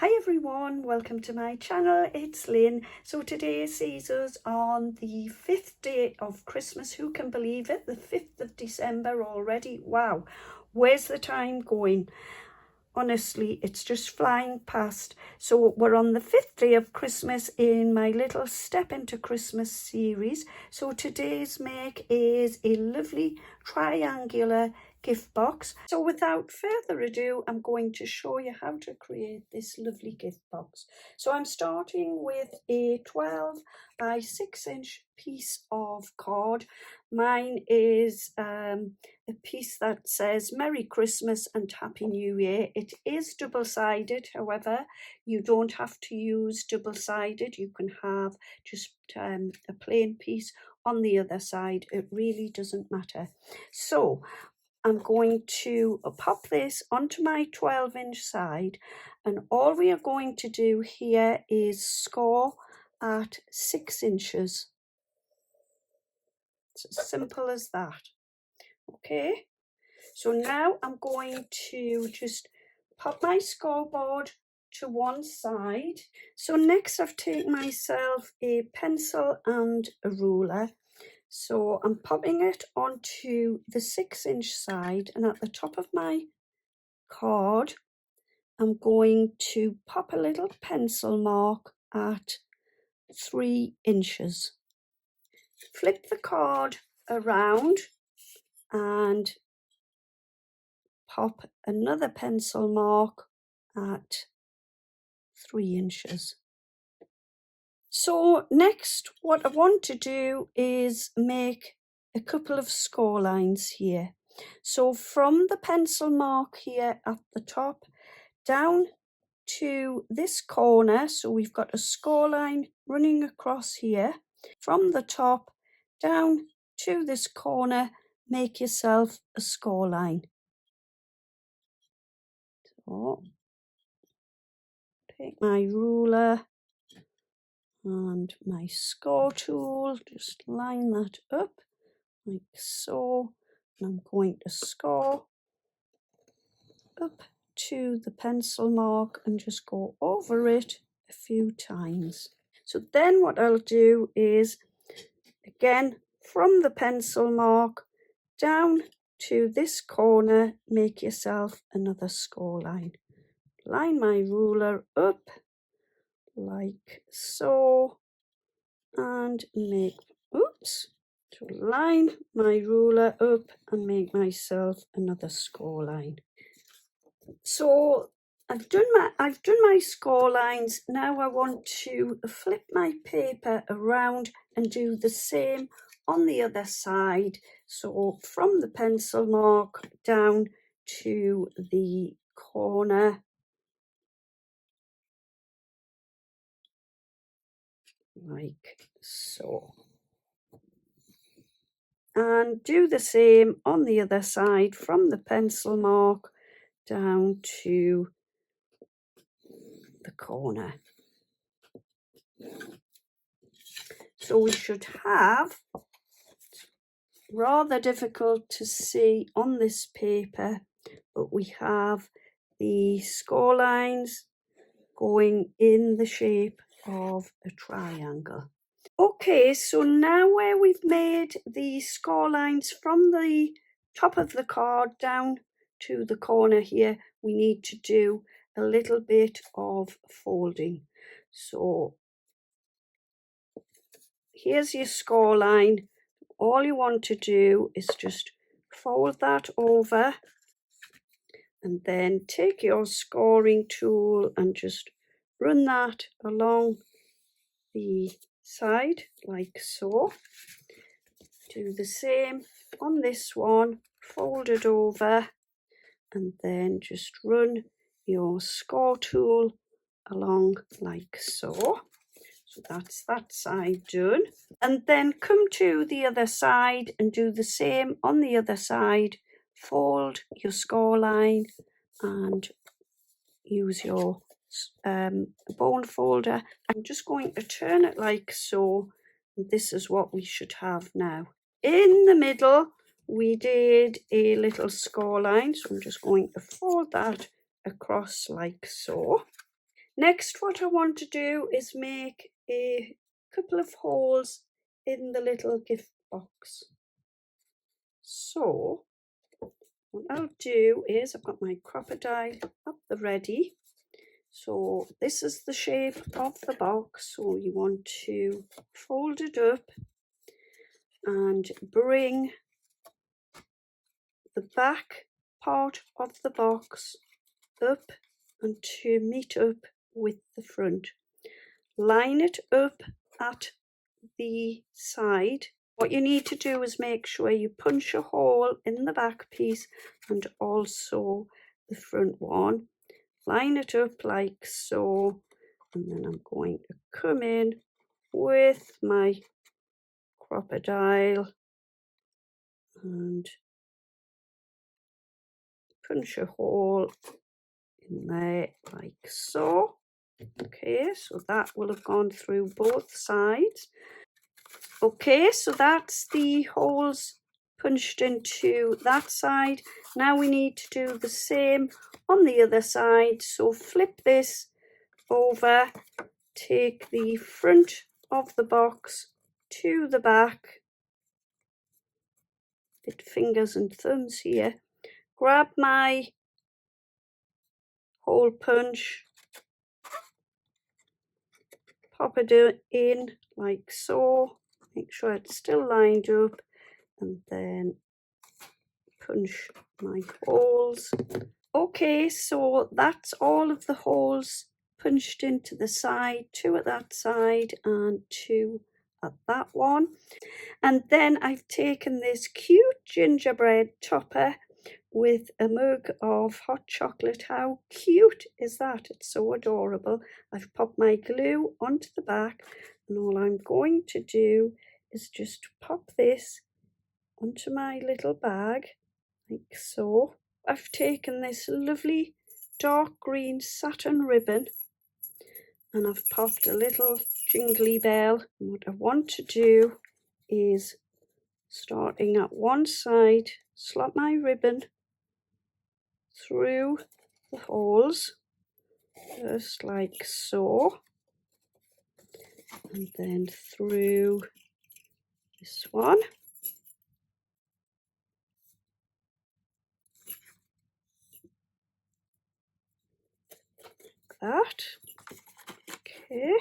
Hi everyone, welcome to my channel. It's Lynn. So today sees us on the 5th day of Christmas. Who can believe it? The 5th of December already. Wow, where's the time going? Honestly, it's just flying past. So we're on the 5th day of Christmas in my little Step into Christmas series. So today's make is a lovely triangular gift box. So without further ado, I'm going to show you how to create this lovely gift box. So I'm starting with a 12 by 6 inch piece of card. Mine is a piece that says Merry Christmas and Happy New Year. It is double-sided, however, you don't have to use double-sided. You can have just a plain piece on the other side. It really doesn't matter. So I'm going to pop this onto my 12-inch side, and all we are going to do here is score at 6 inches. It's as simple as that. Okay, so now I'm going to just pop my scoreboard to one side. So next I've taken myself a pencil and a ruler. So I'm popping it onto the 6 inch side, and at the top of my card I'm going to pop a little pencil mark at 3 inches. Flip the card around and pop another pencil mark at 3 inches. So next, what I want to do is make a couple of score lines here. So from the pencil mark here at the top down to this corner, so we've got a score line running across here. From the top down to this corner, make yourself a score line. So take my ruler and my score tool, just line that up like so, and I'm going to score up to the pencil mark and just go over it a few times. So then what I'll do is, again, from the pencil mark down to this corner, make yourself another score line. Line my ruler up like so, and make, to line my ruler up and make myself another score line. So I've done my score lines. Now I want to flip my paper around and do the same on the other side. So from the pencil mark down to the corner, like so. And do the same on the other side from the pencil mark down to the corner. So we should have, rather difficult to see on this paper, but we have the score lines going in the shape of a triangle. Okay, so now where we've made the score lines from the top of the card down to the corner here, we need to do a little bit of folding. So here's your score line. All you want to do is just fold that over and then take your scoring tool and just run that along the side like so. Do the same on this one, fold it over and then just run your score tool along like so. So that's that side done. And then come to the other side and do the same on the other side. Fold your score line and use your bone folder. I'm just going to turn it like so. And this is what we should have now. In the middle, we did a little score line. So I'm just going to fold that across like so. Next, what I want to do is make a couple of holes in the little gift box. So what I'll do is, I've got my crocodile up the ready. So this is the shape of the box. So you want to fold it up and bring the back part of the box up and to meet up with the front. Line it up at the side. What you need to do is make sure you punch a hole in the back piece and also the front one. Line it up like so, and then I'm going to come in with my crocodile and punch a hole in there like so. Okay, so that will have gone through both sides. Okay, so that's the holes punched into that side. Now we need to do the same on the other side. So flip this over, take the front of the box to the back, bit fingers and thumbs here, grab my hole punch, pop it in like so, make sure it's still lined up, and then punch my holes. Okay, so that's all of the holes punched into the side, 2 at that side and 2 at that one. And then I've taken this cute gingerbread topper with a mug of hot chocolate. How cute is that? It's so adorable. I've popped my glue onto the back, and all I'm going to do is just pop this onto my little bag like so. I've taken this lovely dark green satin ribbon and I've popped a little jingly bell. And what I want to do is, starting at one side, slot my ribbon through the holes, just like so, and then through this one. Like that. Okay.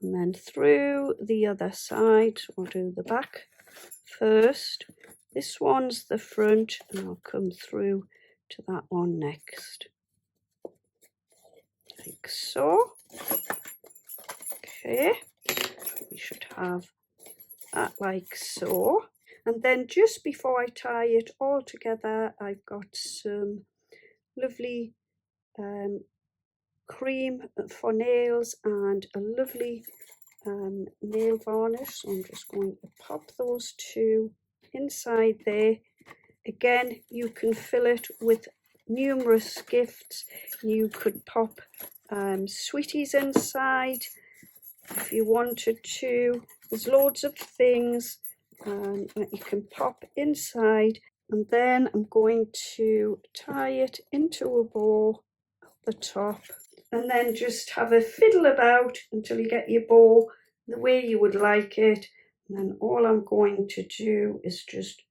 And then through the other side. We'll do the back first. This one's the front, and I'll come through to that one next. Like so. Okay, we should have that like so. And then just before I tie it all together, I've got some lovely cream for nails and a lovely nail varnish. So I'm just going to pop those 2 inside there. Again, you can fill it with numerous gifts. You could pop sweeties inside if you wanted to. There's loads of things that you can pop inside. And then I'm going to tie it into a bow at the top, and then just have a fiddle about until you get your bow the way you would like it. And then all I'm going to do is just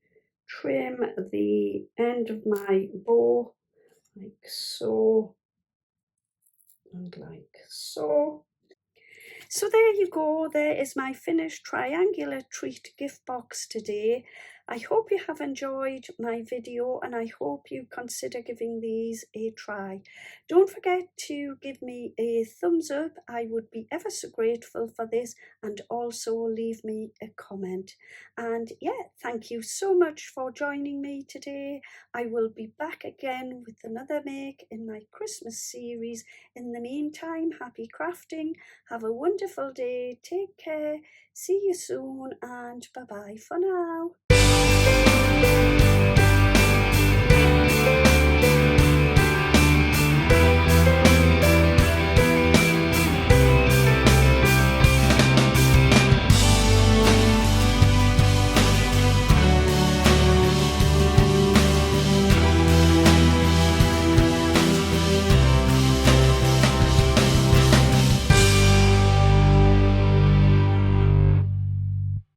trim the end of my bow like so and like so. So there you go, there is my finished triangular treat gift box today. I hope you have enjoyed my video and I hope you consider giving these a try. Don't forget to give me a thumbs up, I would be ever so grateful for this, and also leave me a comment. And yeah, thank you so much for joining me today. I will be back again with another make in my Christmas series. In the meantime, happy crafting. Have a wonderful day. Take care. See you soon and bye-bye for now.